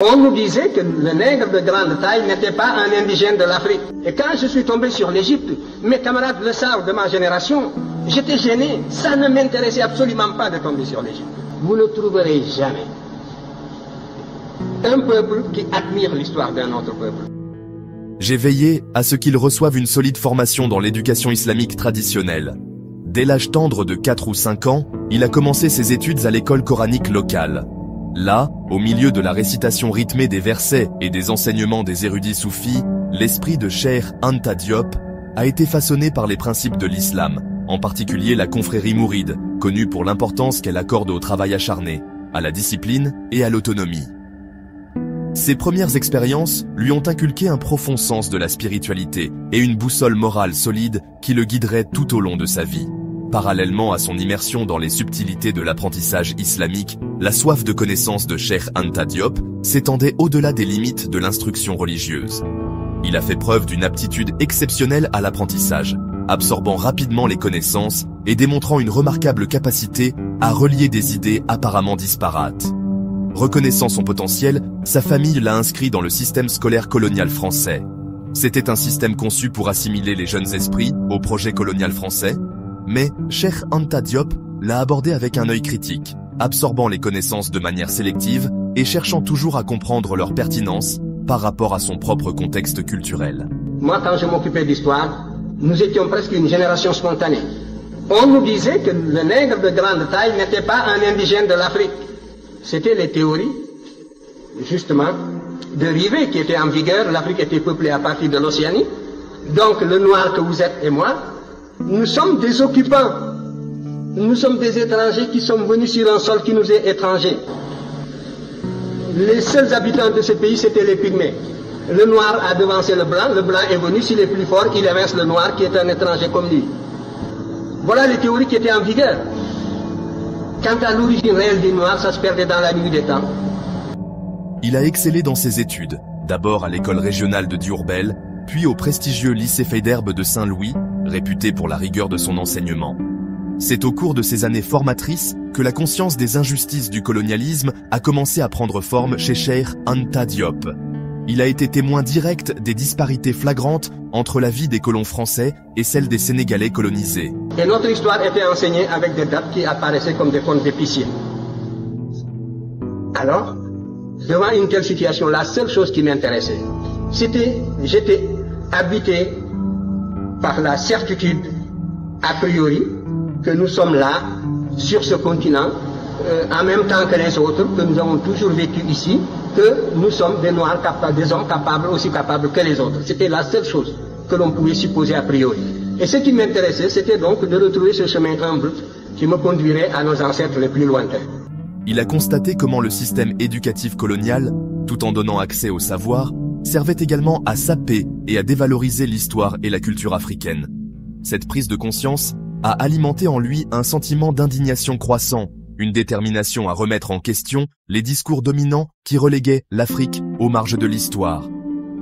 On nous disait que le nègre de grande taille n'était pas un indigène de l'Afrique. Et quand je suis tombé sur l'Égypte, mes camarades le savent de ma génération, j'étais gêné. Ça ne m'intéressait absolument pas de tomber sur l'Égypte. Vous ne trouverez jamais un peuple qui admire l'histoire d'un autre peuple. J'ai veillé à ce qu'il reçoive une solide formation dans l'éducation islamique traditionnelle. Dès l'âge tendre de 4 ou 5 ans, il a commencé ses études à l'école coranique locale. Là, au milieu de la récitation rythmée des versets et des enseignements des érudits soufis, l'esprit de Cheikh Anta Diop a été façonné par les principes de l'islam, en particulier la confrérie mouride, connue pour l'importance qu'elle accorde au travail acharné, à la discipline et à l'autonomie. Ses premières expériences lui ont inculqué un profond sens de la spiritualité et une boussole morale solide qui le guiderait tout au long de sa vie. Parallèlement à son immersion dans les subtilités de l'apprentissage islamique, la soif de connaissance de Cheikh Anta Diop s'étendait au-delà des limites de l'instruction religieuse. Il a fait preuve d'une aptitude exceptionnelle à l'apprentissage, absorbant rapidement les connaissances et démontrant une remarquable capacité à relier des idées apparemment disparates. Reconnaissant son potentiel, sa famille l'a inscrit dans le système scolaire colonial français. C'était un système conçu pour assimiler les jeunes esprits au projet colonial français, mais Cheikh Anta Diop l'a abordé avec un œil critique, absorbant les connaissances de manière sélective et cherchant toujours à comprendre leur pertinence par rapport à son propre contexte culturel. Moi, quand je m'occupais d'histoire, nous étions presque une génération spontanée. On nous disait que le nègre de grande taille n'était pas un indigène de l'Afrique. C'était les théories, justement, de Rivet qui étaient en vigueur. L'Afrique était peuplée à partir de l'Océanie. Donc le noir que vous êtes et moi, nous sommes des occupants. Nous sommes des étrangers qui sommes venus sur un sol qui nous est étranger. Les seuls habitants de ce pays, c'était les Pygmées. Le noir a devancé le blanc est venu, s'il est plus fort, il évince le noir qui est un étranger comme lui. Voilà les théories qui étaient en vigueur. Quant à l'origine réelle du noir, ça se perdait dans la nuit des temps. Il a excellé dans ses études, d'abord à l'école régionale de Diourbel, puis au prestigieux lycée Faidherbe de Saint-Louis, réputé pour la rigueur de son enseignement. C'est au cours de ces années formatrices que la conscience des injustices du colonialisme a commencé à prendre forme chez Cheikh Anta Diop. Il a été témoin direct des disparités flagrantes entre la vie des colons français et celle des Sénégalais colonisés. Et notre histoire était enseignée avec des dates qui apparaissaient comme des contes d'épicier. Alors, devant une telle situation, la seule chose qui m'intéressait, j'étais habité par la certitude, a priori, que nous sommes là, sur ce continent, en même temps que les autres, que nous avons toujours vécu ici, que nous sommes des Noirs capables, des hommes capables, aussi capables que les autres. C'était la seule chose que l'on pouvait supposer a priori. Et ce qui m'intéressait, c'était donc de retrouver ce chemin humble qui me conduirait à nos ancêtres les plus lointains. Il a constaté comment le système éducatif colonial, tout en donnant accès au savoir, servait également à saper et à dévaloriser l'histoire et la culture africaine. Cette prise de conscience a alimenté en lui un sentiment d'indignation croissant, une détermination à remettre en question les discours dominants qui reléguaient l'Afrique aux marges de l'histoire.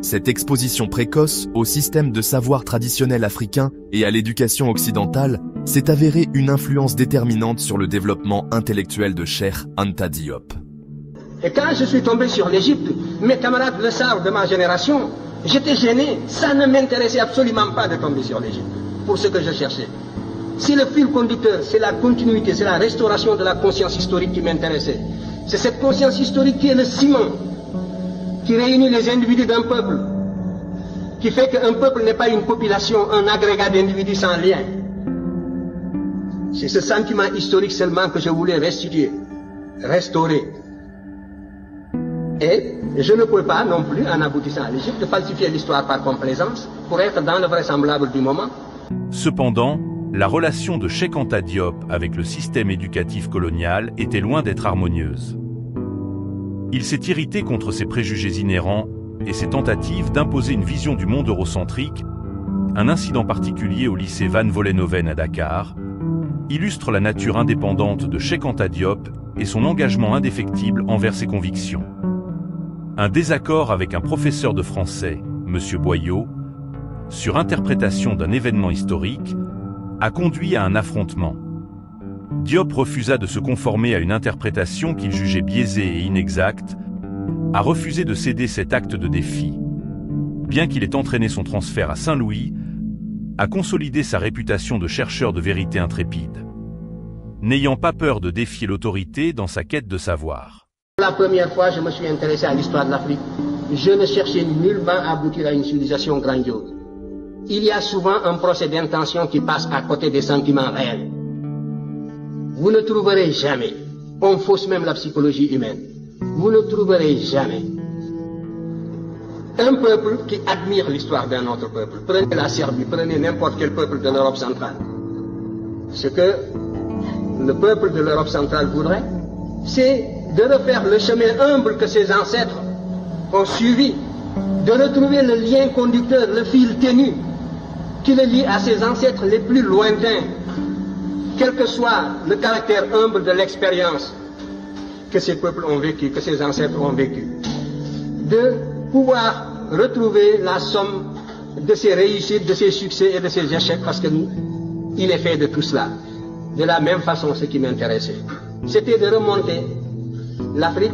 Cette exposition précoce au système de savoir traditionnel africain et à l'éducation occidentale s'est avérée une influence déterminante sur le développement intellectuel de Cheikh Anta Diop. Et quand je suis tombé sur l'Égypte, mes camarades le savent de ma génération, j'étais gêné. Ça ne m'intéressait absolument pas de tomber sur l'Égypte pour ce que je cherchais. C'est le fil conducteur, c'est la continuité, c'est la restauration de la conscience historique qui m'intéressait. C'est cette conscience historique qui est le ciment, qui réunit les individus d'un peuple, qui fait qu'un peuple n'est pas une population, un agrégat d'individus sans lien. C'est ce sentiment historique seulement que je voulais restituer, restaurer. Et je ne pouvais pas non plus, en aboutissant à l'Égypte, falsifier l'histoire par complaisance pour être dans le vraisemblable du moment. Cependant, la relation de Cheikh Anta Diop avec le système éducatif colonial était loin d'être harmonieuse. Il s'est irrité contre ses préjugés inhérents et ses tentatives d'imposer une vision du monde eurocentrique. Un incident particulier au lycée Van Vollenhoven à Dakar illustre la nature indépendante de Cheikh Anta Diop et son engagement indéfectible envers ses convictions. Un désaccord avec un professeur de français, M. Boyot, sur interprétation d'un événement historique, a conduit à un affrontement. Diop refusa de se conformer à une interprétation qu'il jugeait biaisée et inexacte, a refusé de céder cet acte de défi. Bien qu'il ait entraîné son transfert à Saint-Louis, a consolidé sa réputation de chercheur de vérité intrépide, n'ayant pas peur de défier l'autorité dans sa quête de savoir. La première fois, je me suis intéressé à l'histoire de l'Afrique. Je ne cherchais nullement à aboutir à une civilisation grandiose. Il y a souvent un procès d'intention qui passe à côté des sentiments réels. Vous ne trouverez jamais, on fausse même la psychologie humaine, vous ne trouverez jamais un peuple qui admire l'histoire d'un autre peuple. Prenez la Serbie, prenez n'importe quel peuple de l'Europe centrale. Ce que le peuple de l'Europe centrale voudrait, c'est de refaire le chemin humble que ses ancêtres ont suivi, de retrouver le lien conducteur, le fil ténu, qui le lie à ses ancêtres les plus lointains, quel que soit le caractère humble de l'expérience que ces peuples ont vécu, que ces ancêtres ont vécu. De pouvoir retrouver la somme de ses réussites, de ses succès et de ses échecs, parce que nous, il est fait de tout cela. De la même façon, ce qui m'intéressait, c'était de remonter l'Afrique.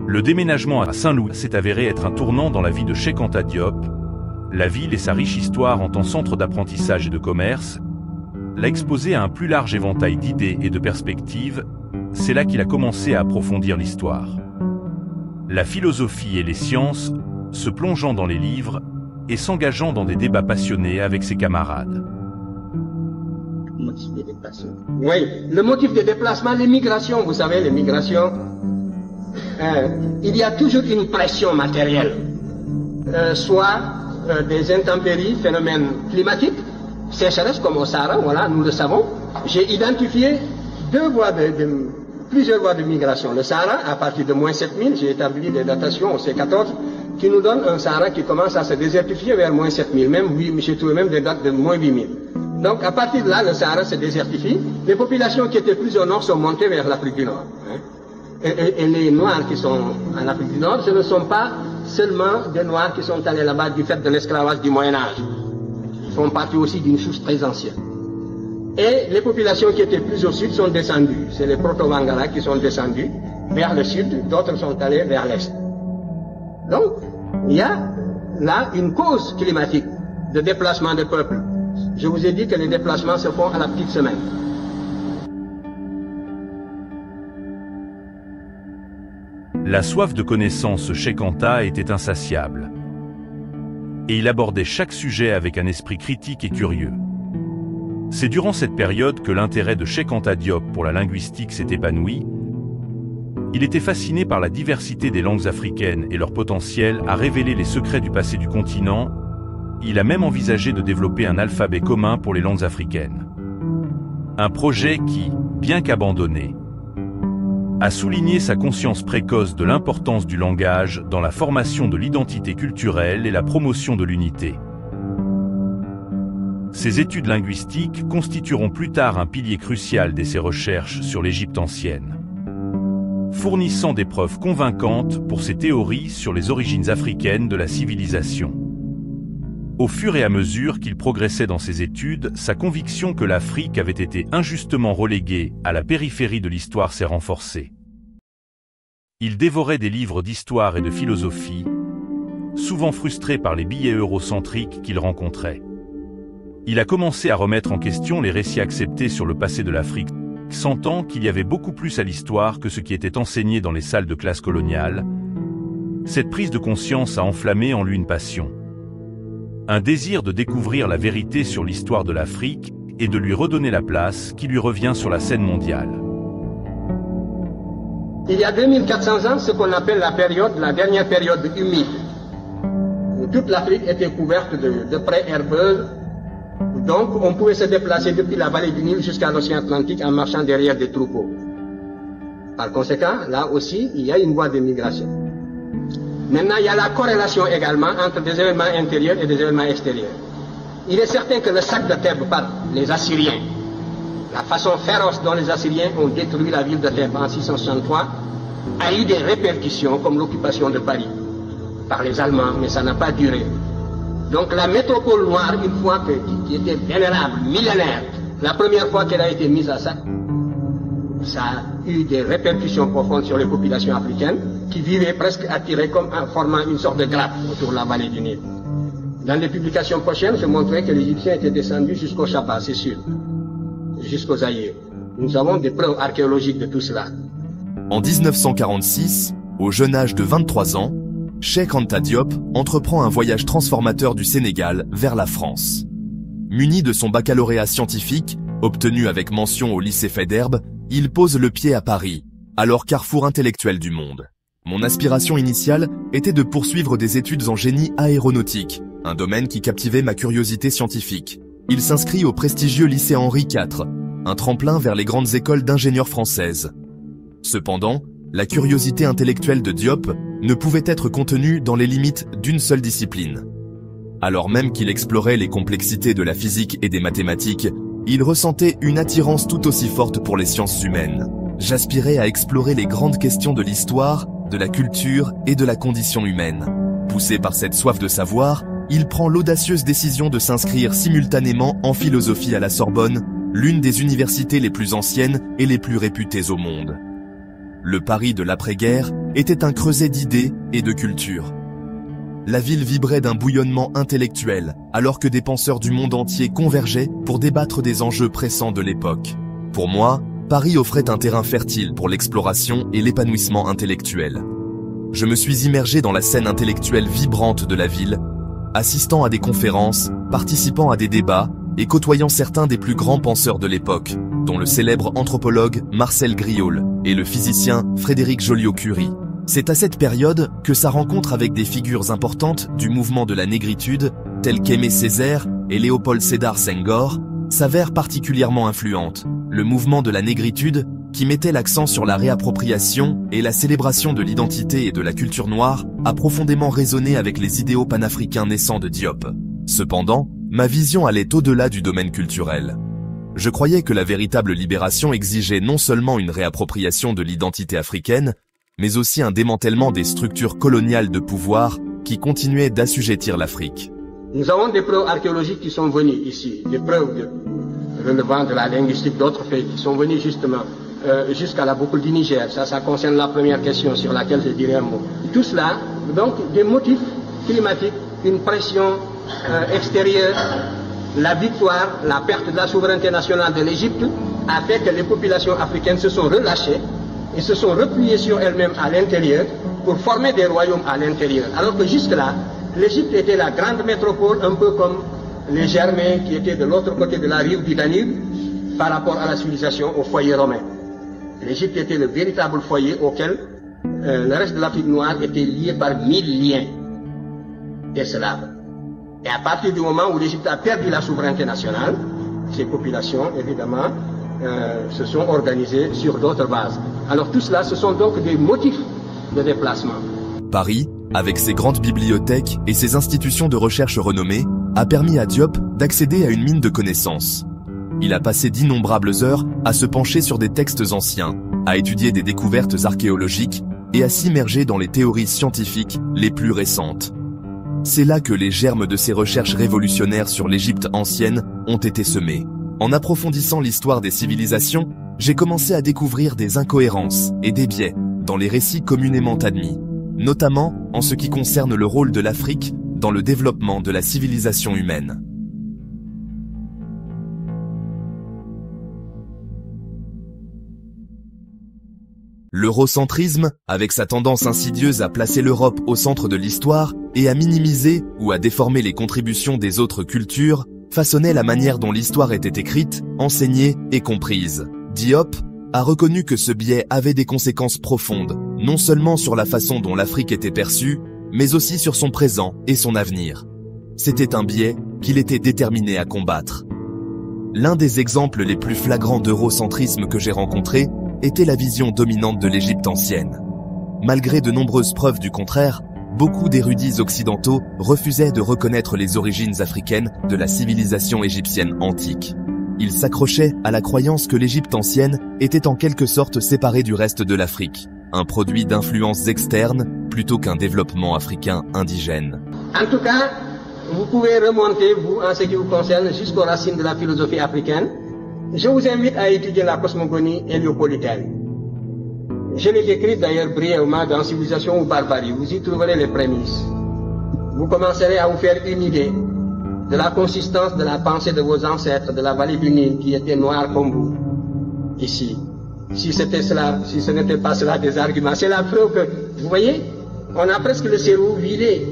Le déménagement à Saint-Louis s'est avéré être un tournant dans la vie de Cheikh Anta Diop. La ville et sa riche histoire en tant centre d'apprentissage et de commerce l'a exposé à un plus large éventail d'idées et de perspectives. C'est là qu'il a commencé à approfondir l'histoire, la philosophie et les sciences, se plongeant dans les livres et s'engageant dans des débats passionnés avec ses camarades. Motif des déplacements. Oui, le motif des déplacements, les migrations, vous savez, les migrations, il y a toujours une pression matérielle, soit des intempéries, phénomènes climatiques, sécheresse comme au Sahara, voilà, nous le savons. J'ai identifié plusieurs voies de migration. Le Sahara, à partir de moins 7000, j'ai établi des datations au C14 qui nous donnent un Sahara qui commence à se désertifier vers moins 7000, même, j'ai trouvé même des dates de moins 8000. Donc à partir de là, le Sahara se désertifie. Les populations qui étaient plus au nord sont montées vers l'Afrique du Nord. Et les Noirs qui sont en Afrique du Nord, ce ne sont pas seulement des Noirs qui sont allés là-bas du fait de l'esclavage du Moyen-Âge. Ils font partie aussi d'une source très ancienne. Et les populations qui étaient plus au sud sont descendues. C'est les Proto-Wangara qui sont descendus vers le sud, d'autres sont allés vers l'est. Donc, il y a là une cause climatique de déplacement des peuples. Je vous ai dit que les déplacements se font à la petite semaine. La soif de connaissance chez Cheikh Anta était insatiable. Et il abordait chaque sujet avec un esprit critique et curieux. C'est durant cette période que l'intérêt de Cheikh Anta Diop pour la linguistique s'est épanoui. Il était fasciné par la diversité des langues africaines et leur potentiel à révéler les secrets du passé du continent. Il a même envisagé de développer un alphabet commun pour les langues africaines. Un projet qui, bien qu'abandonné, a souligné sa conscience précoce de l'importance du langage dans la formation de l'identité culturelle et la promotion de l'unité. Ces études linguistiques constitueront plus tard un pilier crucial de ses recherches sur l'Égypte ancienne, fournissant des preuves convaincantes pour ses théories sur les origines africaines de la civilisation. Au fur et à mesure qu'il progressait dans ses études, sa conviction que l'Afrique avait été injustement reléguée à la périphérie de l'histoire s'est renforcée. Il dévorait des livres d'histoire et de philosophie, souvent frustré par les billets eurocentriques qu'il rencontrait. Il a commencé à remettre en question les récits acceptés sur le passé de l'Afrique, sentant qu'il y avait beaucoup plus à l'histoire que ce qui était enseigné dans les salles de classe coloniales. Cette prise de conscience a enflammé en lui une passion, un désir de découvrir la vérité sur l'histoire de l'Afrique et de lui redonner la place qui lui revient sur la scène mondiale. Il y a 2400 ans, ce qu'on appelle la dernière période humide, où toute l'Afrique était couverte de prairies herbeuses. Donc, on pouvait se déplacer depuis la vallée du Nil jusqu'à l'océan Atlantique en marchant derrière des troupeaux. Par conséquent, là aussi, il y a une voie de migration. Maintenant, il y a la corrélation également entre des événements intérieurs et des événements extérieurs. Il est certain que le sac de Thèbes par les Assyriens, la façon féroce dont les Assyriens ont détruit la ville de Thèbes en 663, a eu des répercussions comme l'occupation de Paris par les Allemands, mais ça n'a pas duré. Donc la métropole noire, une fois qui était vénérable, millénaire, la première fois qu'elle a été mise à sac, ça a eu des répercussions profondes sur les populations africaines. qui vivaient presque attirés comme en formant une sorte de grappe autour de la vallée du Nil. Dans les publications prochaines, je montrerai que les Égyptiens étaient descendus jusqu'au Chapa, c'est sûr, jusqu'au Zaïre. Nous avons des preuves archéologiques de tout cela. En 1946, au jeune âge de 23 ans, Cheikh Anta Diop entreprend un voyage transformateur du Sénégal vers la France. Muni de son baccalauréat scientifique, obtenu avec mention au lycée Faidherbe, il pose le pied à Paris, alors carrefour intellectuel du monde. Mon aspiration initiale était de poursuivre des études en génie aéronautique, un domaine qui captivait ma curiosité scientifique. Il s'inscrit au prestigieux lycée Henri IV, un tremplin vers les grandes écoles d'ingénieurs françaises. Cependant, la curiosité intellectuelle de Diop ne pouvait être contenue dans les limites d'une seule discipline. Alors même qu'il explorait les complexités de la physique et des mathématiques, il ressentait une attirance tout aussi forte pour les sciences humaines. J'aspirais à explorer les grandes questions de l'histoire, de la culture et de la condition humaine. Poussé par cette soif de savoir, il prend l'audacieuse décision de s'inscrire simultanément en philosophie à la Sorbonne, l'une des universités les plus anciennes et les plus réputées au monde. Le Paris de l'après-guerre était un creuset d'idées et de culture. La ville vibrait d'un bouillonnement intellectuel, alors que des penseurs du monde entier convergeaient pour débattre des enjeux pressants de l'époque. Pour moi, Paris offrait un terrain fertile pour l'exploration et l'épanouissement intellectuel. Je me suis immergé dans la scène intellectuelle vibrante de la ville, assistant à des conférences, participant à des débats et côtoyant certains des plus grands penseurs de l'époque, dont le célèbre anthropologue Marcel Griaule et le physicien Frédéric Joliot-Curie. C'est à cette période que sa rencontre avec des figures importantes du mouvement de la négritude, telles qu'Aimé Césaire et Léopold Sédar Senghor, s'avère particulièrement influente. Le mouvement de la négritude, qui mettait l'accent sur la réappropriation et la célébration de l'identité et de la culture noire, a profondément résonné avec les idéaux panafricains naissants de Diop. Cependant, ma vision allait au-delà du domaine culturel. Je croyais que la véritable libération exigeait non seulement une réappropriation de l'identité africaine, mais aussi un démantèlement des structures coloniales de pouvoir qui continuaient d'assujettir l'Afrique. Nous avons des preuves archéologiques qui sont venues ici, des preuves relevant de la linguistique, d'autres faits qui sont venus justement jusqu'à la boucle du Niger. Ça concerne la première question sur laquelle je dirai un mot. Tout cela, donc des motifs climatiques, une pression extérieure, la victoire, la perte de la souveraineté nationale de l'Égypte a fait que les populations africaines se sont relâchées et se sont repliées sur elles-mêmes à l'intérieur pour former des royaumes à l'intérieur. Alors que jusque-là, l'Égypte était la grande métropole, un peu comme les Germains qui étaient de l'autre côté de la rive du Danube par rapport à la civilisation, au foyer romain. L'Égypte était le véritable foyer auquel le reste de l'Afrique noire était lié par 1000 liens d'esclaves. Et à partir du moment où l'Égypte a perdu la souveraineté nationale, ces populations, évidemment, se sont organisées sur d'autres bases. Alors tout cela, ce sont donc des motifs de déplacement. Paris, avec ses grandes bibliothèques et ses institutions de recherche renommées, a permis à Diop d'accéder à une mine de connaissances. Il a passé d'innombrables heures à se pencher sur des textes anciens, à étudier des découvertes archéologiques et à s'immerger dans les théories scientifiques les plus récentes. C'est là que les germes de ses recherches révolutionnaires sur l'Égypte ancienne ont été semés. En approfondissant l'histoire des civilisations, j'ai commencé à découvrir des incohérences et des biais dans les récits communément admis, notamment en ce qui concerne le rôle de l'Afrique dans le développement de la civilisation humaine. L'eurocentrisme, avec sa tendance insidieuse à placer l'Europe au centre de l'histoire et à minimiser ou à déformer les contributions des autres cultures, façonnait la manière dont l'histoire était écrite, enseignée et comprise. Diop a reconnu que ce biais avait des conséquences profondes, non seulement sur la façon dont l'Afrique était perçue, mais aussi sur son présent et son avenir. C'était un biais qu'il était déterminé à combattre. L'un des exemples les plus flagrants d'eurocentrisme que j'ai rencontré était la vision dominante de l'Égypte ancienne. Malgré de nombreuses preuves du contraire, beaucoup d'érudits occidentaux refusaient de reconnaître les origines africaines de la civilisation égyptienne antique. Ils s'accrochaient à la croyance que l'Égypte ancienne était en quelque sorte séparée du reste de l'Afrique, un produit d'influences externes plutôt qu'un développement africain indigène. En tout cas, vous pouvez remonter, vous, en ce qui vous concerne, jusqu'aux racines de la philosophie africaine. Je vous invite à étudier la cosmogonie héliopolitaine. Je l'ai décrit d'ailleurs brièvement dans Civilisation ou Barbarie. Vous y trouverez les prémices. Vous commencerez à vous faire une idée de la consistance de la pensée de vos ancêtres de la vallée du Nil qui étaient noirs comme vous, ici. Si c'était cela, si ce n'était pas cela des arguments, c'est la preuve que, vous voyez, on a presque le cerveau vidé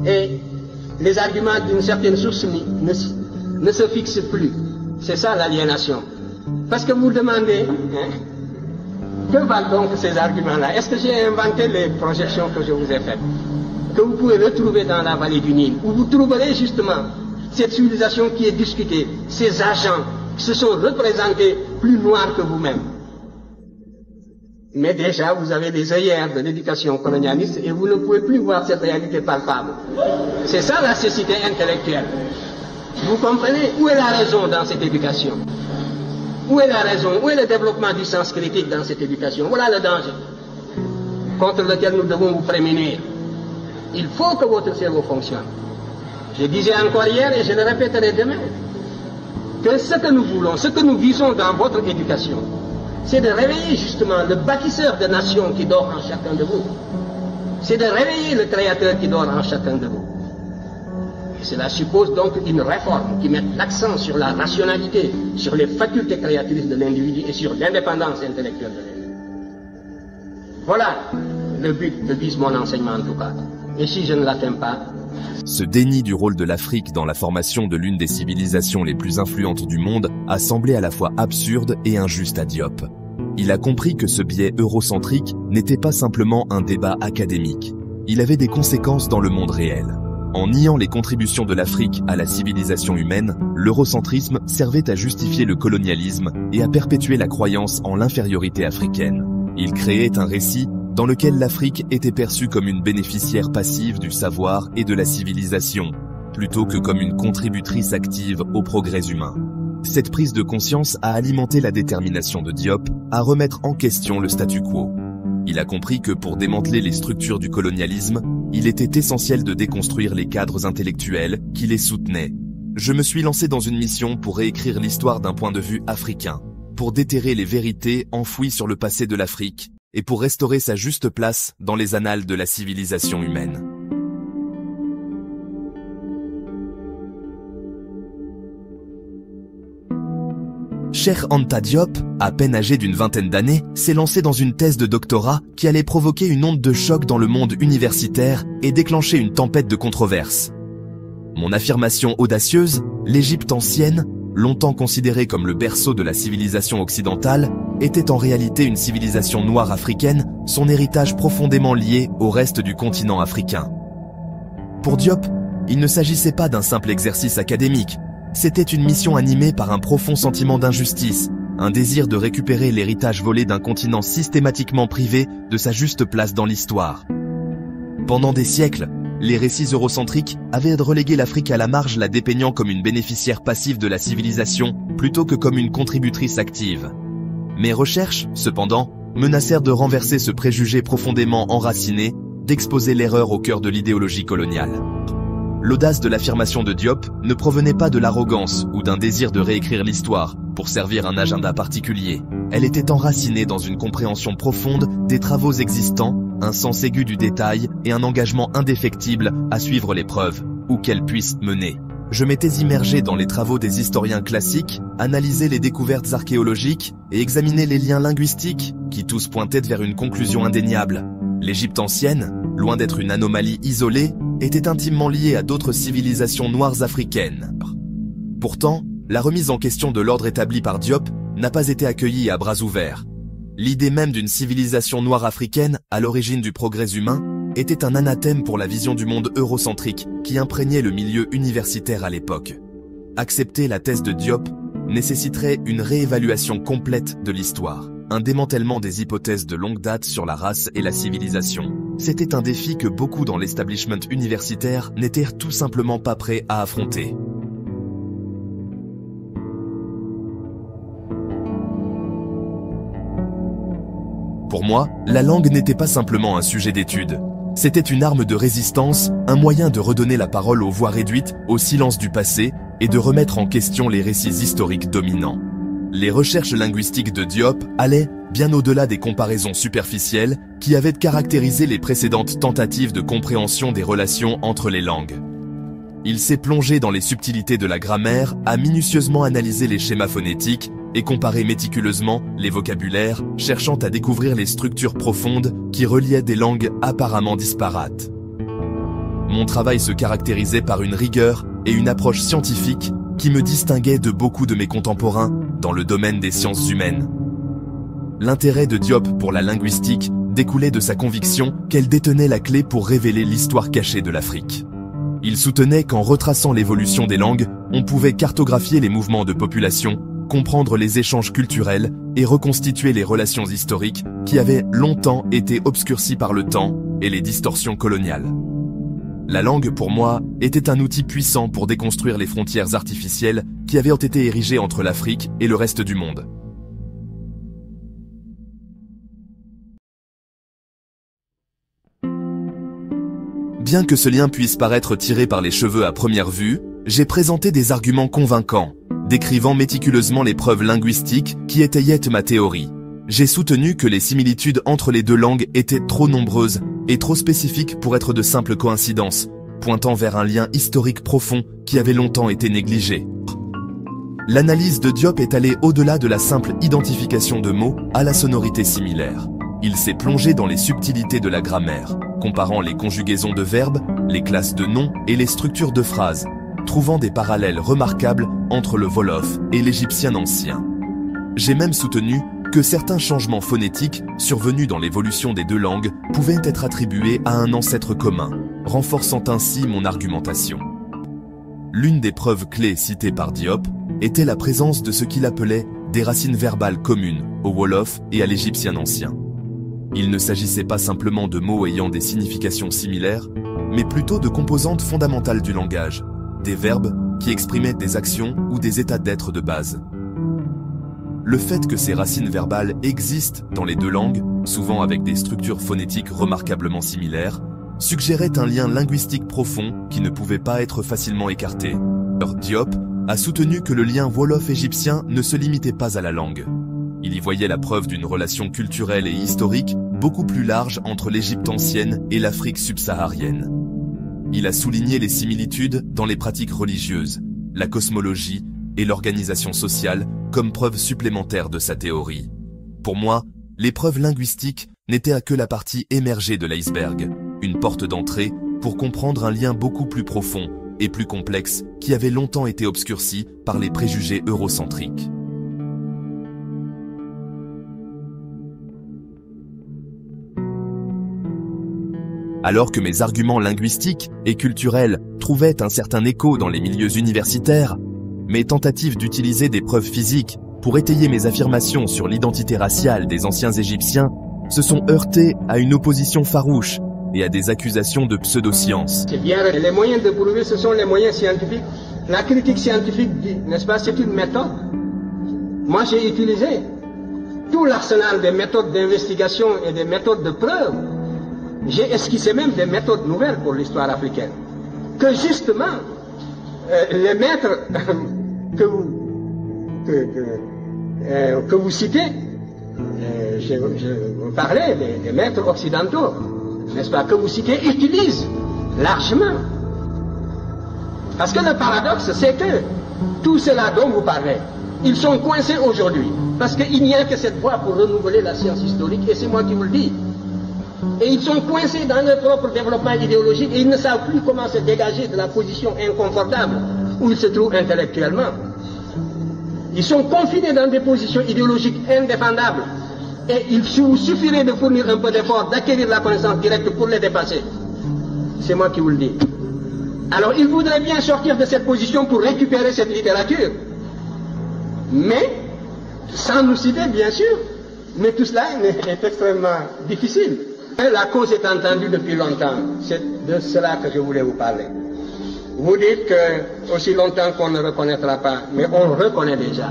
et les arguments d'une certaine source ne se fixent plus. C'est ça l'aliénation. Parce que vous demandez, que valent donc ces arguments-là? Est-ce que j'ai inventé les projections que je vous ai faites, que vous pouvez retrouver dans la vallée du Nil, où vous trouverez justement cette civilisation qui est discutée, ces agents qui se sont représentés plus noirs que vous-même. Mais déjà, vous avez les œillères de l'éducation colonialiste et vous ne pouvez plus voir cette réalité palpable. C'est ça la cécité intellectuelle. Vous comprenez? Où est la raison dans cette éducation? Où est la raison? Où est le développement du sens critique dans cette éducation? Voilà le danger contre lequel nous devons vous prémunir. Il faut que votre cerveau fonctionne. Je disais encore hier et je le répéterai demain, que ce que nous voulons, ce que nous visons dans votre éducation, c'est de réveiller justement le bâtisseur de nations qui dort en chacun de vous. C'est de réveiller le créateur qui dort en chacun de vous. Et cela suppose donc une réforme qui mette l'accent sur la rationalité, sur les facultés créatrices de l'individu et sur l'indépendance intellectuelle de l'individu. Voilà le but que vise mon enseignement en tout cas. Et si je ne l'atteins pas... Ce déni du rôle de l'Afrique dans la formation de l'une des civilisations les plus influentes du monde a semblé à la fois absurde et injuste à Diop. Il a compris que ce biais eurocentrique n'était pas simplement un débat académique. Il avait des conséquences dans le monde réel. En niant les contributions de l'Afrique à la civilisation humaine, l'eurocentrisme servait à justifier le colonialisme et à perpétuer la croyance en l'infériorité africaine. Il créait un récit dans lequel l'Afrique était perçue comme une bénéficiaire passive du savoir et de la civilisation, plutôt que comme une contributrice active au progrès humain. Cette prise de conscience a alimenté la détermination de Diop à remettre en question le statu quo. Il a compris que pour démanteler les structures du colonialisme, il était essentiel de déconstruire les cadres intellectuels qui les soutenaient. Je me suis lancé dans une mission pour réécrire l'histoire d'un point de vue africain, pour déterrer les vérités enfouies sur le passé de l'Afrique, et pour restaurer sa juste place dans les annales de la civilisation humaine. Cheikh Anta Diop, à peine âgé d'une vingtaine d'années, s'est lancé dans une thèse de doctorat qui allait provoquer une onde de choc dans le monde universitaire et déclencher une tempête de controverses. Mon affirmation audacieuse, l'Égypte ancienne, longtemps considérée comme le berceau de la civilisation occidentale, était en réalité une civilisation noire africaine, son héritage profondément lié au reste du continent africain. Pour Diop, il ne s'agissait pas d'un simple exercice académique, c'était une mission animée par un profond sentiment d'injustice, un désir de récupérer l'héritage volé d'un continent systématiquement privé de sa juste place dans l'histoire. Pendant des siècles, les récits eurocentriques avaient relégué l'Afrique à la marge, la dépeignant comme une bénéficiaire passive de la civilisation, plutôt que comme une contributrice active. Mes recherches, cependant, menacèrent de renverser ce préjugé profondément enraciné, d'exposer l'erreur au cœur de l'idéologie coloniale. L'audace de l'affirmation de Diop ne provenait pas de l'arrogance ou d'un désir de réécrire l'histoire pour servir un agenda particulier. Elle était enracinée dans une compréhension profonde des travaux existants, un sens aigu du détail et un engagement indéfectible à suivre les preuves, où qu'elles puissent mener. Je m'étais immergé dans les travaux des historiens classiques, analysé les découvertes archéologiques et examiné les liens linguistiques qui tous pointaient vers une conclusion indéniable. L'Égypte ancienne, loin d'être une anomalie isolée, était intimement liée à d'autres civilisations noires africaines. Pourtant, la remise en question de l'ordre établi par Diop n'a pas été accueillie à bras ouverts. L'idée même d'une civilisation noire africaine, à l'origine du progrès humain, était un anathème pour la vision du monde eurocentrique qui imprégnait le milieu universitaire à l'époque. Accepter la thèse de Diop nécessiterait une réévaluation complète de l'histoire, un démantèlement des hypothèses de longue date sur la race et la civilisation. C'était un défi que beaucoup dans l'establishment universitaire n'étaient tout simplement pas prêts à affronter. Pour moi, la langue n'était pas simplement un sujet d'étude. C'était une arme de résistance, un moyen de redonner la parole aux voix réduites, au silence du passé, et de remettre en question les récits historiques dominants. Les recherches linguistiques de Diop allaient bien au-delà des comparaisons superficielles qui avaient caractérisé les précédentes tentatives de compréhension des relations entre les langues. Il s'est plongé dans les subtilités de la grammaire, a minutieusement analysé les schémas phonétiques et comparé méticuleusement les vocabulaires, cherchant à découvrir les structures profondes qui reliaient des langues apparemment disparates. Mon travail se caractérisait par une rigueur et une approche scientifique qui me distinguait de beaucoup de mes contemporains dans le domaine des sciences humaines. L'intérêt de Diop pour la linguistique découlait de sa conviction qu'elle détenait la clé pour révéler l'histoire cachée de l'Afrique. Il soutenait qu'en retraçant l'évolution des langues, on pouvait cartographier les mouvements de population, comprendre les échanges culturels et reconstituer les relations historiques qui avaient longtemps été obscurcies par le temps et les distorsions coloniales. La langue, pour moi, était un outil puissant pour déconstruire les frontières artificielles qui avaient été érigées entre l'Afrique et le reste du monde. Bien que ce lien puisse paraître tiré par les cheveux à première vue, j'ai présenté des arguments convaincants, décrivant méticuleusement les preuves linguistiques qui étayaient ma théorie. J'ai soutenu que les similitudes entre les deux langues étaient trop nombreuses et trop spécifiques pour être de simples coïncidences, pointant vers un lien historique profond qui avait longtemps été négligé. L'analyse de Diop est allée au-delà de la simple identification de mots à la sonorité similaire. Il s'est plongé dans les subtilités de la grammaire, comparant les conjugaisons de verbes, les classes de noms et les structures de phrases, trouvant des parallèles remarquables entre le wolof et l'égyptien ancien. J'ai même soutenu que certains changements phonétiques survenus dans l'évolution des deux langues pouvaient être attribués à un ancêtre commun, renforçant ainsi mon argumentation. L'une des preuves clés citées par Diop était la présence de ce qu'il appelait des racines verbales communes au wolof et à l'égyptien ancien. Il ne s'agissait pas simplement de mots ayant des significations similaires, mais plutôt de composantes fondamentales du langage, des verbes qui exprimaient des actions ou des états d'être de base. Le fait que ces racines verbales existent dans les deux langues, souvent avec des structures phonétiques remarquablement similaires, suggérait un lien linguistique profond qui ne pouvait pas être facilement écarté. Diop a soutenu que le lien wolof-égyptien ne se limitait pas à la langue. Il y voyait la preuve d'une relation culturelle et historique beaucoup plus large entre l'Égypte ancienne et l'Afrique subsaharienne. Il a souligné les similitudes dans les pratiques religieuses, la cosmologie et l'organisation sociale comme preuve supplémentaire de sa théorie. Pour moi, les preuves linguistiques n'étaient que la partie émergée de l'iceberg, une porte d'entrée pour comprendre un lien beaucoup plus profond et plus complexe qui avait longtemps été obscurci par les préjugés eurocentriques. Alors que mes arguments linguistiques et culturels trouvaient un certain écho dans les milieux universitaires, mes tentatives d'utiliser des preuves physiques pour étayer mes affirmations sur l'identité raciale des anciens Égyptiens se sont heurtées à une opposition farouche et à des accusations de pseudoscience. C'est bien, les moyens de prouver, ce sont les moyens scientifiques. La critique scientifique, n'est-ce pas, c'est une méthode. Moi, j'ai utilisé tout l'arsenal des méthodes d'investigation et des méthodes de preuve. J'ai esquissé même des méthodes nouvelles pour l'histoire africaine. Que justement, les maîtres que vous citez, je parlais des maîtres occidentaux, n'est-ce pas, que vous citez, utilisent largement. Parce que le paradoxe, c'est que tout cela dont vous parlez, ils sont coincés aujourd'hui. Parce qu'il n'y a que cette voie pour renouveler la science historique, et c'est moi qui vous le dis. Et ils sont coincés dans leur propre développement idéologique et ils ne savent plus comment se dégager de la position inconfortable où ils se trouvent intellectuellement. Ils sont confinés dans des positions idéologiques indéfendables. Et il vous suffirait de fournir un peu d'effort, d'acquérir la connaissance directe pour les dépasser. C'est moi qui vous le dis. Alors ils voudraient bien sortir de cette position pour récupérer cette littérature. Mais, sans nous citer bien sûr, mais tout cela est extrêmement difficile. La cause est entendue depuis longtemps. C'est de cela que je voulais vous parler. Vous dites que aussi longtemps qu'on ne reconnaîtra pas, mais on reconnaît déjà.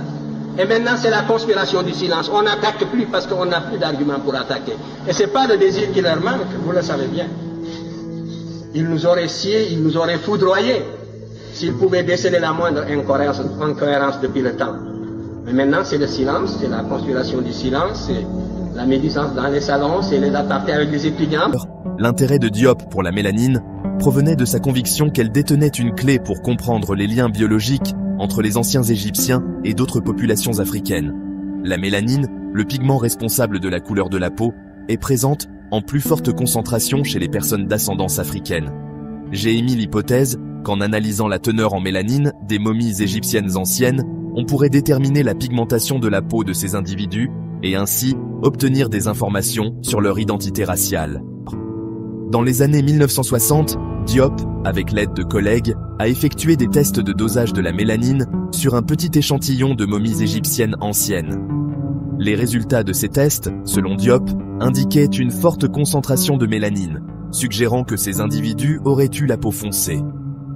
Et maintenant c'est la conspiration du silence. On n'attaque plus parce qu'on n'a plus d'arguments pour attaquer. Et ce n'est pas le désir qui leur manque, vous le savez bien. Ils nous auraient sciés, ils nous auraient foudroyés s'ils pouvaient déceler la moindre incohérence depuis le temps. Mais maintenant, c'est le silence, c'est la conspiration du silence, c'est la médisance dans les salons, c'est les apartés avec les étudiants. L'intérêt de Diop pour la mélanine provenait de sa conviction qu'elle détenait une clé pour comprendre les liens biologiques entre les anciens Égyptiens et d'autres populations africaines. La mélanine, le pigment responsable de la couleur de la peau, est présente en plus forte concentration chez les personnes d'ascendance africaine. J'ai émis l'hypothèse qu'en analysant la teneur en mélanine des momies égyptiennes anciennes, on pourrait déterminer la pigmentation de la peau de ces individus et ainsi obtenir des informations sur leur identité raciale. Dans les années 1960, Diop, avec l'aide de collègues, a effectué des tests de dosage de la mélanine sur un petit échantillon de momies égyptiennes anciennes. Les résultats de ces tests, selon Diop, indiquaient une forte concentration de mélanine, suggérant que ces individus auraient eu la peau foncée.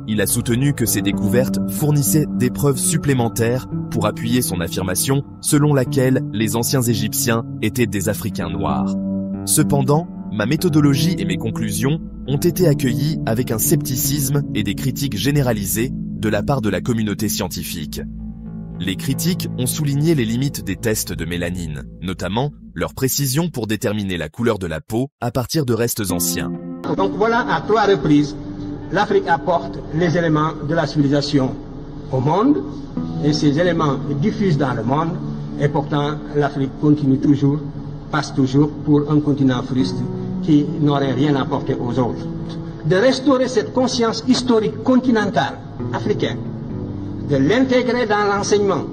Il a soutenu que ces découvertes fournissaient des preuves supplémentaires pour appuyer son affirmation selon laquelle les anciens Égyptiens étaient des Africains noirs. Cependant, ma méthodologie et mes conclusions ont été accueillies avec un scepticisme et des critiques généralisées de la part de la communauté scientifique. Les critiques ont souligné les limites des tests de mélanine, notamment leur précision pour déterminer la couleur de la peau à partir de restes anciens. Donc voilà, à 3 reprises, l'Afrique apporte les éléments de la civilisation au monde et ces éléments diffusent dans le monde et pourtant l'Afrique continue toujours, passe toujours pour un continent fruste qui n'aurait rien apporté aux autres. De restaurer cette conscience historique continentale africaine, de l'intégrer dans l'enseignement,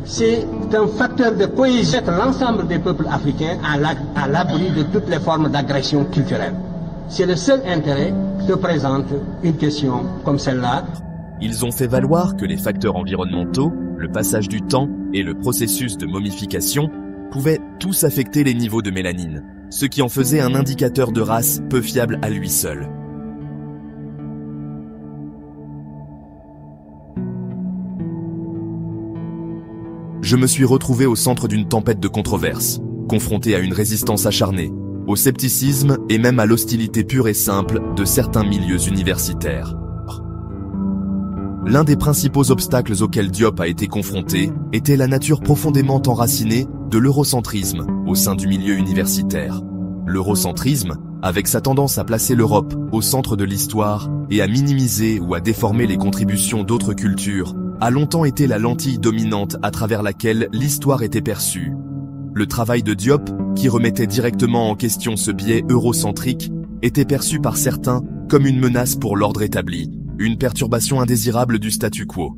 c'est un facteur de cohésion de l'ensemble des peuples africains à l'abri de toutes les formes d'agression culturelle. C'est le seul intérêt que présente une question comme celle-là. Ils ont fait valoir que les facteurs environnementaux, le passage du temps et le processus de momification pouvaient tous affecter les niveaux de mélanine, ce qui en faisait un indicateur de race peu fiable à lui seul. Je me suis retrouvé au centre d'une tempête de controverses, confronté à une résistance acharnée, au scepticisme et même à l'hostilité pure et simple de certains milieux universitaires. L'un des principaux obstacles auxquels Diop a été confronté était la nature profondément enracinée de l'eurocentrisme au sein du milieu universitaire. L'eurocentrisme, avec sa tendance à placer l'Europe au centre de l'histoire et à minimiser ou à déformer les contributions d'autres cultures, a longtemps été la lentille dominante à travers laquelle l'histoire était perçue. Le travail de Diop, qui remettait directement en question ce biais eurocentrique, était perçu par certains comme une menace pour l'ordre établi, une perturbation indésirable du statu quo.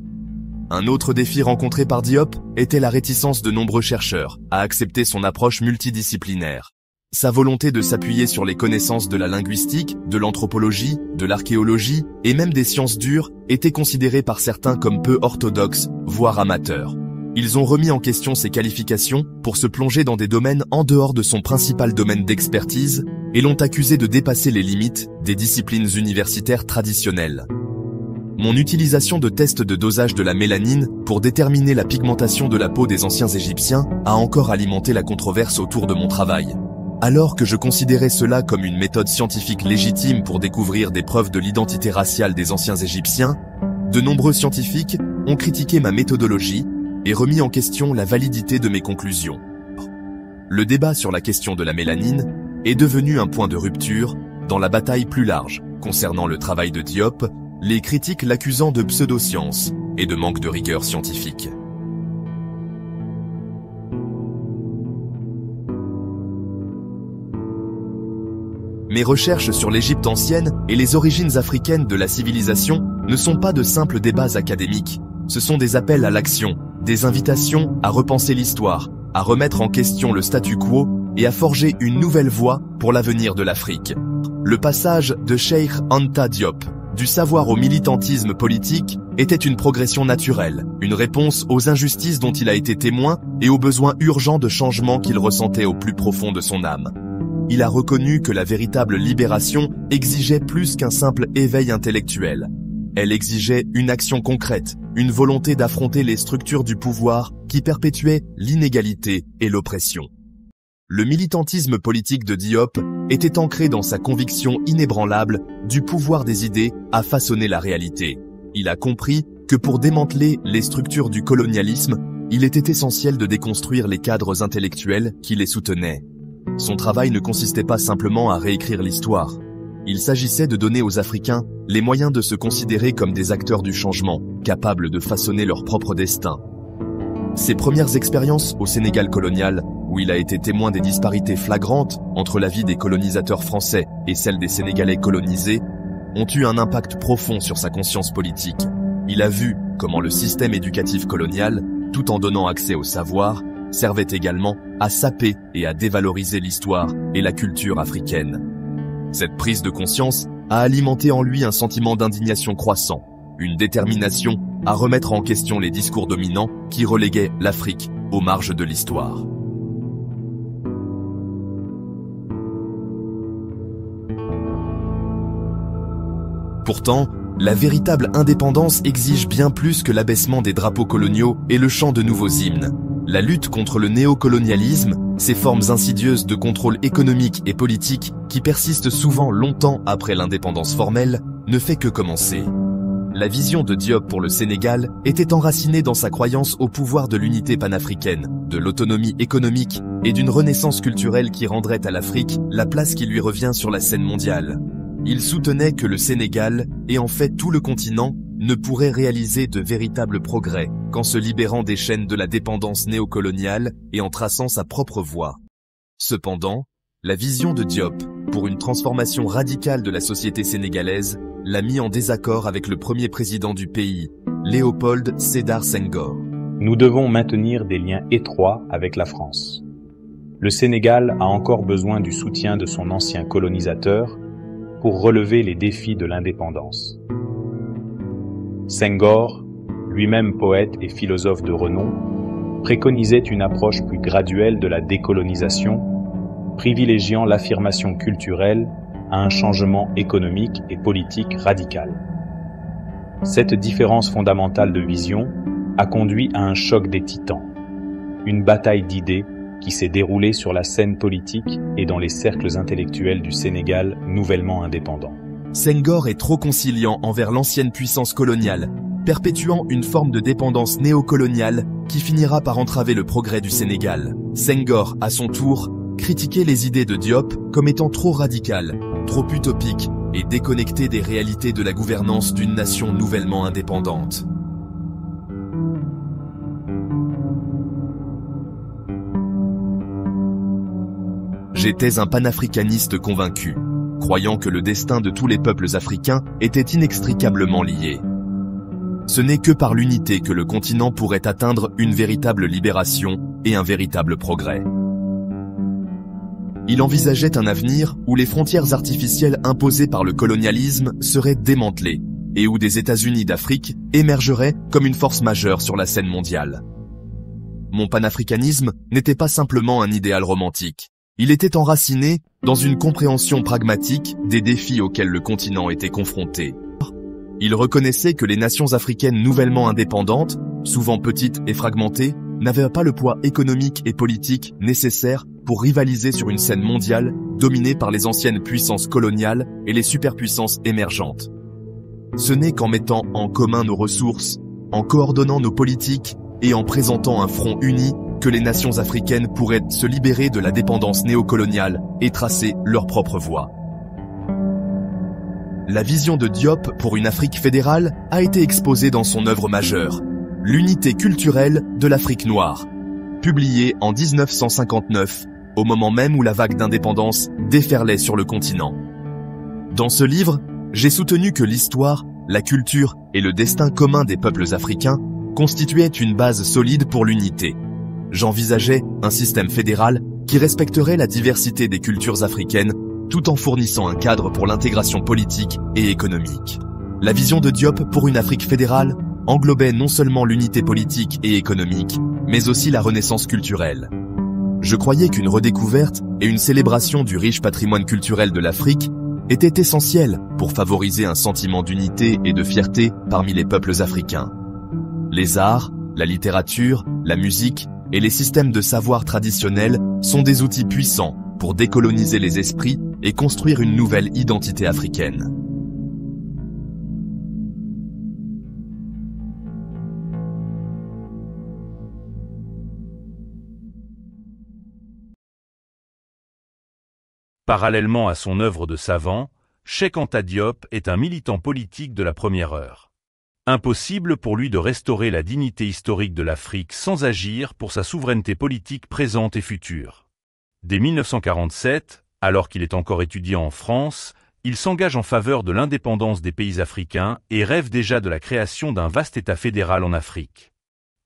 Un autre défi rencontré par Diop était la réticence de nombreux chercheurs à accepter son approche multidisciplinaire. Sa volonté de s'appuyer sur les connaissances de la linguistique, de l'anthropologie, de l'archéologie et même des sciences dures était considérée par certains comme peu orthodoxe, voire amateur. Ils ont remis en question ses qualifications pour se plonger dans des domaines en dehors de son principal domaine d'expertise et l'ont accusé de dépasser les limites des disciplines universitaires traditionnelles. Mon utilisation de tests de dosage de la mélanine pour déterminer la pigmentation de la peau des anciens Égyptiens a encore alimenté la controverse autour de mon travail. Alors que je considérais cela comme une méthode scientifique légitime pour découvrir des preuves de l'identité raciale des anciens Égyptiens, de nombreux scientifiques ont critiqué ma méthodologie et remis en question la validité de mes conclusions. Le débat sur la question de la mélanine est devenu un point de rupture dans la bataille plus large concernant le travail de Diop, les critiques l'accusant de pseudoscience et de manque de rigueur scientifique. Mes recherches sur l'Égypte ancienne et les origines africaines de la civilisation ne sont pas de simples débats académiques, ce sont des appels à l'action, des invitations à repenser l'histoire, à remettre en question le statu quo et à forger une nouvelle voie pour l'avenir de l'Afrique. Le passage de Cheikh Anta Diop, du savoir au militantisme politique, était une progression naturelle, une réponse aux injustices dont il a été témoin et aux besoins urgents de changement qu'il ressentait au plus profond de son âme. Il a reconnu que la véritable libération exigeait plus qu'un simple éveil intellectuel. Elle exigeait une action concrète, une volonté d'affronter les structures du pouvoir qui perpétuaient l'inégalité et l'oppression. Le militantisme politique de Diop était ancré dans sa conviction inébranlable du pouvoir des idées à façonner la réalité. Il a compris que pour démanteler les structures du colonialisme, il était essentiel de déconstruire les cadres intellectuels qui les soutenaient. Son travail ne consistait pas simplement à réécrire l'histoire. Il s'agissait de donner aux Africains les moyens de se considérer comme des acteurs du changement, capables de façonner leur propre destin. Ses premières expériences au Sénégal colonial, où il a été témoin des disparités flagrantes entre la vie des colonisateurs français et celle des Sénégalais colonisés, ont eu un impact profond sur sa conscience politique. Il a vu comment le système éducatif colonial, tout en donnant accès au savoir, servait également à saper et à dévaloriser l'histoire et la culture africaine. Cette prise de conscience a alimenté en lui un sentiment d'indignation croissant, une détermination à remettre en question les discours dominants qui reléguaient l'Afrique aux marges de l'histoire. Pourtant, la véritable indépendance exige bien plus que l'abaissement des drapeaux coloniaux et le chant de nouveaux hymnes. La lutte contre le néocolonialisme, ces formes insidieuses de contrôle économique et politique qui persistent souvent longtemps après l'indépendance formelle, ne fait que commencer. La vision de Diop pour le Sénégal était enracinée dans sa croyance au pouvoir de l'unité panafricaine, de l'autonomie économique et d'une renaissance culturelle qui rendrait à l'Afrique la place qui lui revient sur la scène mondiale. Il soutenait que le Sénégal, et en fait tout le continent, ne pourrait réaliser de véritables progrès qu'en se libérant des chaînes de la dépendance néocoloniale et en traçant sa propre voie. Cependant, la vision de Diop, pour une transformation radicale de la société sénégalaise, l'a mis en désaccord avec le premier président du pays, Léopold Sédar Senghor. Nous devons maintenir des liens étroits avec la France. Le Sénégal a encore besoin du soutien de son ancien colonisateur pour relever les défis de l'indépendance. Senghor, lui-même poète et philosophe de renom, préconisait une approche plus graduelle de la décolonisation, privilégiant l'affirmation culturelle à un changement économique et politique radical. Cette différence fondamentale de vision a conduit à un choc des titans, une bataille d'idées qui s'est déroulée sur la scène politique et dans les cercles intellectuels du Sénégal nouvellement indépendant. Senghor est trop conciliant envers l'ancienne puissance coloniale, perpétuant une forme de dépendance néocoloniale qui finira par entraver le progrès du Sénégal. Senghor, à son tour, critiquait les idées de Diop comme étant trop radicales, trop utopiques et déconnectées des réalités de la gouvernance d'une nation nouvellement indépendante. J'étais un panafricaniste convaincu, croyant que le destin de tous les peuples africains était inextricablement lié. Ce n'est que par l'unité que le continent pourrait atteindre une véritable libération et un véritable progrès. Il envisageait un avenir où les frontières artificielles imposées par le colonialisme seraient démantelées et où des États-Unis d'Afrique émergeraient comme une force majeure sur la scène mondiale. Mon panafricanisme n'était pas simplement un idéal romantique. Il était enraciné dans une compréhension pragmatique des défis auxquels le continent était confronté. Il reconnaissait que les nations africaines nouvellement indépendantes, souvent petites et fragmentées, n'avaient pas le poids économique et politique nécessaire pour rivaliser sur une scène mondiale dominée par les anciennes puissances coloniales et les superpuissances émergentes. Ce n'est qu'en mettant en commun nos ressources, en coordonnant nos politiques et en présentant un front uni que les nations africaines pourraient se libérer de la dépendance néocoloniale et tracer leur propre voie. La vision de Diop pour une Afrique fédérale a été exposée dans son œuvre majeure, L'unité culturelle de l'Afrique noire, publiée en 1959, au moment même où la vague d'indépendance déferlait sur le continent. Dans ce livre, j'ai soutenu que l'histoire, la culture et le destin commun des peuples africains constituaient une base solide pour l'unité. J'envisageais un système fédéral qui respecterait la diversité des cultures africaines tout en fournissant un cadre pour l'intégration politique et économique. La vision de Diop pour une Afrique fédérale englobait non seulement l'unité politique et économique, mais aussi la renaissance culturelle. Je croyais qu'une redécouverte et une célébration du riche patrimoine culturel de l'Afrique étaient essentielles pour favoriser un sentiment d'unité et de fierté parmi les peuples africains. Les arts, la littérature, la musique et les systèmes de savoir traditionnels sont des outils puissants pour décoloniser les esprits et construire une nouvelle identité africaine. Parallèlement à son œuvre de savant, Cheikh Anta Diop est un militant politique de la première heure. Impossible pour lui de restaurer la dignité historique de l'Afrique sans agir pour sa souveraineté politique présente et future. Dès 1947, alors qu'il est encore étudiant en France, il s'engage en faveur de l'indépendance des pays africains et rêve déjà de la création d'un vaste État fédéral en Afrique.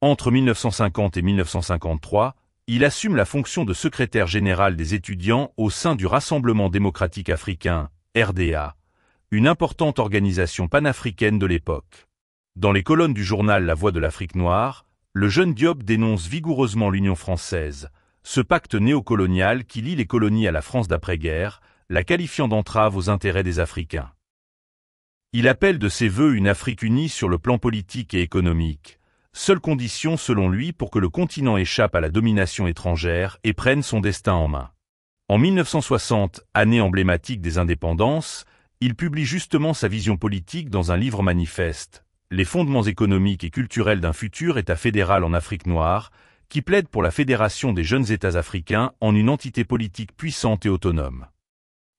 Entre 1950 et 1953, il assume la fonction de secrétaire général des étudiants au sein du Rassemblement démocratique africain, RDA, une importante organisation panafricaine de l'époque. Dans les colonnes du journal La Voix de l'Afrique noire, le jeune Diop dénonce vigoureusement l'Union française, ce pacte néocolonial qui lie les colonies à la France d'après-guerre, la qualifiant d'entrave aux intérêts des Africains. Il appelle de ses vœux une Afrique unie sur le plan politique et économique, seule condition selon lui pour que le continent échappe à la domination étrangère et prenne son destin en main. En 1960, année emblématique des indépendances, il publie justement sa vision politique dans un livre manifeste, Les fondements économiques et culturels d'un futur État fédéral en Afrique noire, qui plaide pour la fédération des jeunes États africains en une entité politique puissante et autonome.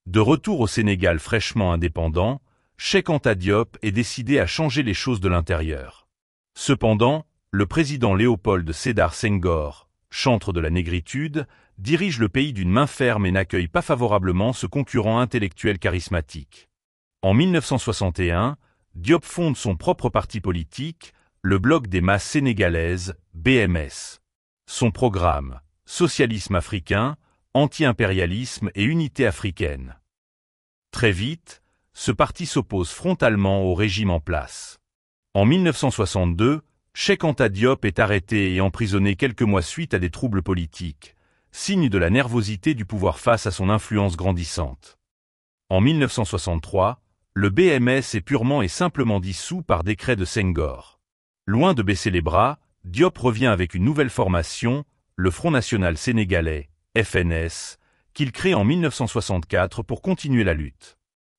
De retour au Sénégal fraîchement indépendant, Cheikh Anta Diop est décidé à changer les choses de l'intérieur. Cependant, le président Léopold Sédar Senghor, chantre de la négritude, dirige le pays d'une main ferme et n'accueille pas favorablement ce concurrent intellectuel charismatique. En 1961, Diop fonde son propre parti politique, le Bloc des masses sénégalaises, BMS. Son programme, socialisme africain, anti-impérialisme et unité africaine. Très vite, ce parti s'oppose frontalement au régime en place. En 1962, Cheikh Anta Diop est arrêté et emprisonné quelques mois suite à des troubles politiques, signe de la nervosité du pouvoir face à son influence grandissante. En 1963, le BMS est purement et simplement dissous par décret de Senghor. Loin de baisser les bras, Diop revient avec une nouvelle formation, le Front National Sénégalais, FNS, qu'il crée en 1964 pour continuer la lutte.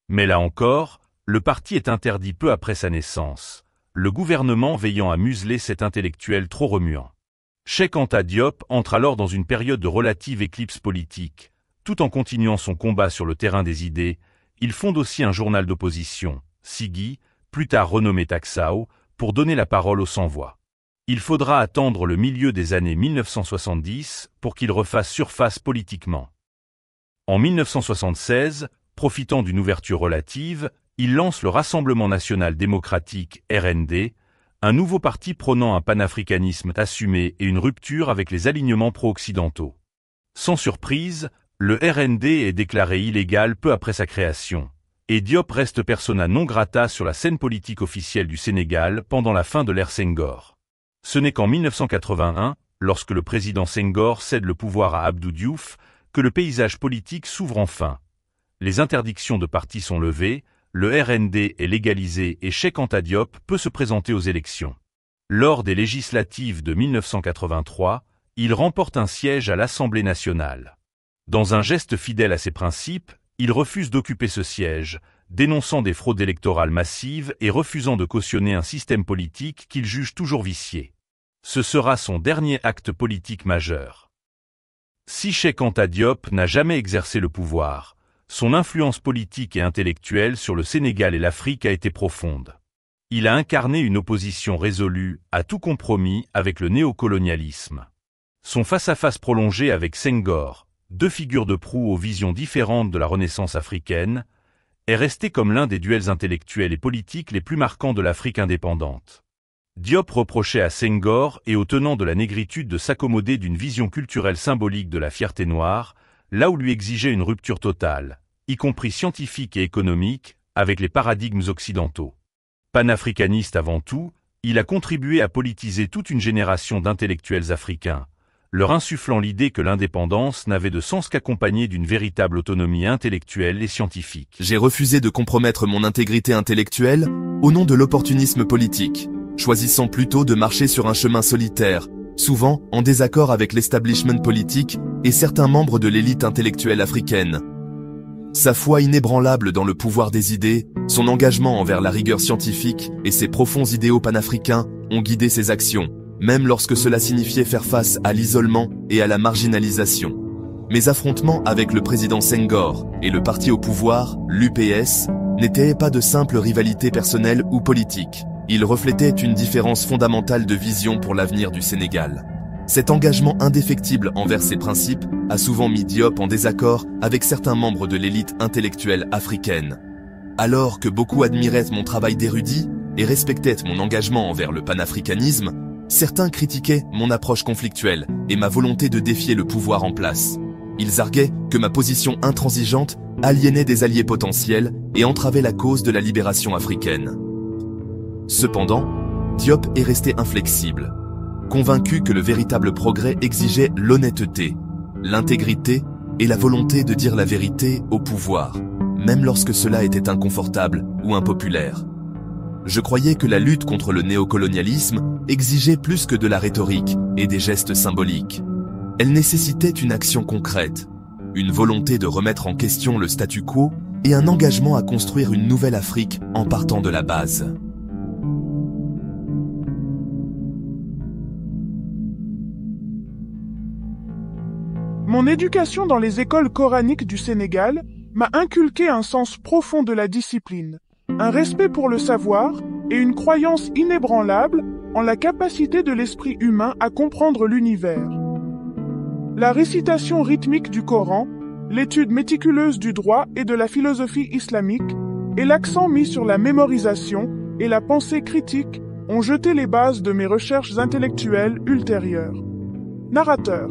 Mais là encore, le parti est interdit peu après sa naissance, le gouvernement veillant à museler cet intellectuel trop remuant. Cheikh Anta Diop entre alors dans une période de relative éclipse politique. Tout en continuant son combat sur le terrain des idées, il fonde aussi un journal d'opposition, Siggi, plus tard renommé Taxao, pour donner la parole aux sans-voix. Il faudra attendre le milieu des années 1970 pour qu'il refasse surface politiquement. En 1976, profitant d'une ouverture relative, il lance le Rassemblement national démocratique, RND, un nouveau parti prônant un panafricanisme assumé et une rupture avec les alignements pro-occidentaux. Sans surprise, le RND est déclaré illégal peu après sa création, et Diop reste persona non grata sur la scène politique officielle du Sénégal pendant la fin de l'ère Senghor. Ce n'est qu'en 1981, lorsque le président Senghor cède le pouvoir à Abdou Diouf, que le paysage politique s'ouvre enfin. Les interdictions de partis sont levées, le RND est légalisé et Cheikh Anta Diop peut se présenter aux élections. Lors des législatives de 1983, il remporte un siège à l'Assemblée nationale. Dans un geste fidèle à ses principes, il refuse d'occuper ce siège, dénonçant des fraudes électorales massives et refusant de cautionner un système politique qu'il juge toujours vicié. Ce sera son dernier acte politique majeur. Si Cheikh Anta Diop n'a jamais exercé le pouvoir, son influence politique et intellectuelle sur le Sénégal et l'Afrique a été profonde. Il a incarné une opposition résolue à tout compromis avec le néocolonialisme. Son face-à-face prolongé avec Senghor, deux figures de proue aux visions différentes de la Renaissance africaine, est resté comme l'un des duels intellectuels et politiques les plus marquants de l'Afrique indépendante. Diop reprochait à Senghor et aux tenants de la négritude de s'accommoder d'une vision culturelle symbolique de la fierté noire, là où lui exigeait une rupture totale, y compris scientifique et économique, avec les paradigmes occidentaux. Panafricaniste avant tout, il a contribué à politiser toute une génération d'intellectuels africains, leur insufflant l'idée que l'indépendance n'avait de sens qu'accompagnée d'une véritable autonomie intellectuelle et scientifique. J'ai refusé de compromettre mon intégrité intellectuelle au nom de l'opportunisme politique, choisissant plutôt de marcher sur un chemin solitaire, souvent en désaccord avec l'establishment politique et certains membres de l'élite intellectuelle africaine. Sa foi inébranlable dans le pouvoir des idées, son engagement envers la rigueur scientifique et ses profonds idéaux panafricains ont guidé ses actions, même lorsque cela signifiait faire face à l'isolement et à la marginalisation. mes affrontements avec le président Senghor et le parti au pouvoir, l'UPS, n'étaient pas de simples rivalités personnelles ou politiques. Ils reflétaient une différence fondamentale de vision pour l'avenir du Sénégal. Cet engagement indéfectible envers ses principes a souvent mis Diop en désaccord avec certains membres de l'élite intellectuelle africaine. Alors que beaucoup admiraient mon travail d'érudit et respectaient mon engagement envers le panafricanisme, certains critiquaient mon approche conflictuelle et ma volonté de défier le pouvoir en place. Ils arguaient que ma position intransigeante aliénait des alliés potentiels et entravait la cause de la libération africaine. Cependant, Diop est resté inflexible, convaincu que le véritable progrès exigeait l'honnêteté, l'intégrité et la volonté de dire la vérité au pouvoir, même lorsque cela était inconfortable ou impopulaire. Je croyais que la lutte contre le néocolonialisme exigeait plus que de la rhétorique et des gestes symboliques. Elle nécessitait une action concrète, une volonté de remettre en question le statu quo et un engagement à construire une nouvelle Afrique en partant de la base. Mon éducation dans les écoles coraniques du Sénégal m'a inculqué un sens profond de la discipline, un respect pour le savoir et une croyance inébranlable en la capacité de l'esprit humain à comprendre l'univers. La récitation rythmique du Coran, l'étude méticuleuse du droit et de la philosophie islamique et l'accent mis sur la mémorisation et la pensée critique ont jeté les bases de mes recherches intellectuelles ultérieures. Narrateur.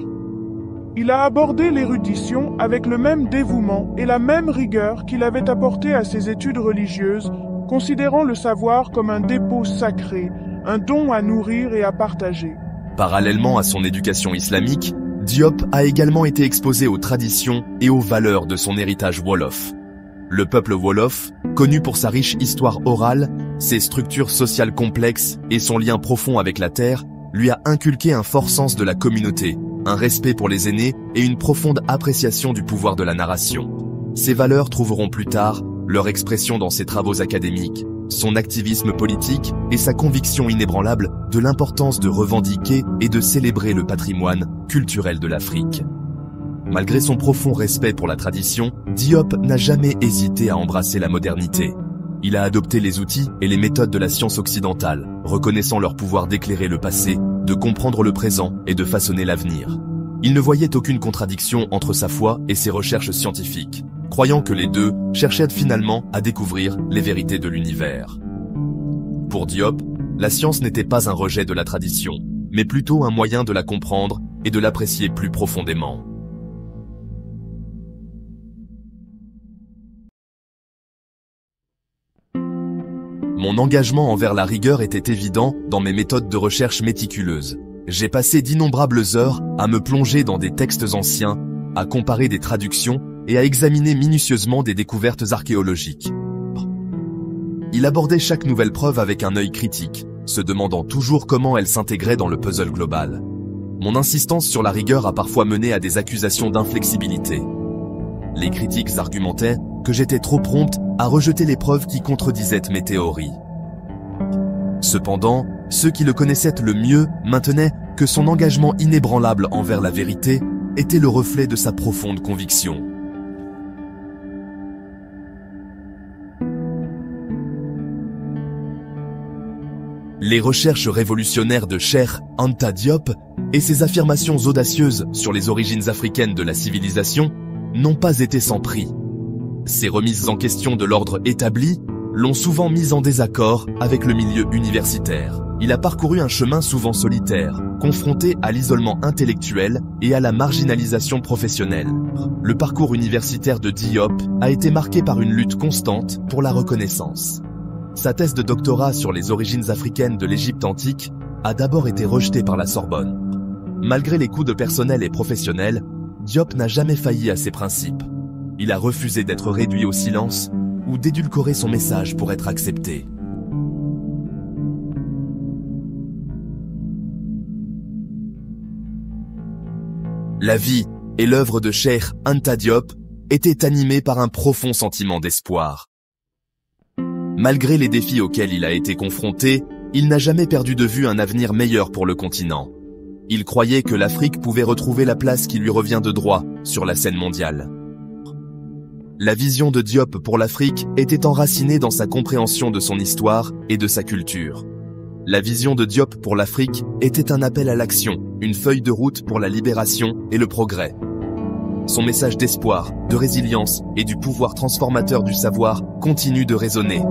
Il a abordé l'érudition avec le même dévouement et la même rigueur qu'il avait apporté à ses études religieuses, considérant le savoir comme un dépôt sacré, un don à nourrir et à partager. Parallèlement à son éducation islamique, Diop a également été exposé aux traditions et aux valeurs de son héritage wolof. Le peuple wolof, connu pour sa riche histoire orale, ses structures sociales complexes et son lien profond avec la terre, lui a inculqué un fort sens de la communauté, un respect pour les aînés et une profonde appréciation du pouvoir de la narration. Ces valeurs trouveront plus tard leur expression dans ses travaux académiques, son activisme politique et sa conviction inébranlable de l'importance de revendiquer et de célébrer le patrimoine culturel de l'Afrique. Malgré son profond respect pour la tradition, Diop n'a jamais hésité à embrasser la modernité. Il a adopté les outils et les méthodes de la science occidentale, reconnaissant leur pouvoir d'éclairer le passé, de comprendre le présent et de façonner l'avenir. Il ne voyait aucune contradiction entre sa foi et ses recherches scientifiques, croyant que les deux cherchaient finalement à découvrir les vérités de l'univers. Pour Diop, la science n'était pas un rejet de la tradition, mais plutôt un moyen de la comprendre et de l'apprécier plus profondément. Mon engagement envers la rigueur était évident dans mes méthodes de recherche méticuleuses. J'ai passé d'innombrables heures à me plonger dans des textes anciens, à comparer des traductions et à examiner minutieusement des découvertes archéologiques. Il abordait chaque nouvelle preuve avec un œil critique, se demandant toujours comment elle s'intégrait dans le puzzle global. Mon insistance sur la rigueur a parfois mené à des accusations d'inflexibilité. Les critiques argumentaient que j'étais trop prompte à rejeter les preuves qui contredisaient mes théories. Cependant, ceux qui le connaissaient le mieux maintenaient que son engagement inébranlable envers la vérité était le reflet de sa profonde conviction. Les recherches révolutionnaires de Cheikh Anta Diop et ses affirmations audacieuses sur les origines africaines de la civilisation n'ont pas été sans prix. Ces remises en question de l'ordre établi l'ont souvent mis en désaccord avec le milieu universitaire. Il a parcouru un chemin souvent solitaire, confronté à l'isolement intellectuel et à la marginalisation professionnelle. Le parcours universitaire de Diop a été marqué par une lutte constante pour la reconnaissance. Sa thèse de doctorat sur les origines africaines de l'Égypte antique a d'abord été rejetée par la Sorbonne. Malgré les coups de personnel et professionnels, Diop n'a jamais failli à ses principes. Il a refusé d'être réduit au silence ou d'édulcorer son message pour être accepté. La vie et l'œuvre de Cheikh Anta Diop étaient animées par un profond sentiment d'espoir. Malgré les défis auxquels il a été confronté, il n'a jamais perdu de vue un avenir meilleur pour le continent. Il croyait que l'Afrique pouvait retrouver la place qui lui revient de droit sur la scène mondiale. La vision de Diop pour l'Afrique était enracinée dans sa compréhension de son histoire et de sa culture. La vision de Diop pour l'Afrique était un appel à l'action, une feuille de route pour la libération et le progrès. Son message d'espoir, de résilience et du pouvoir transformateur du savoir continue de résonner.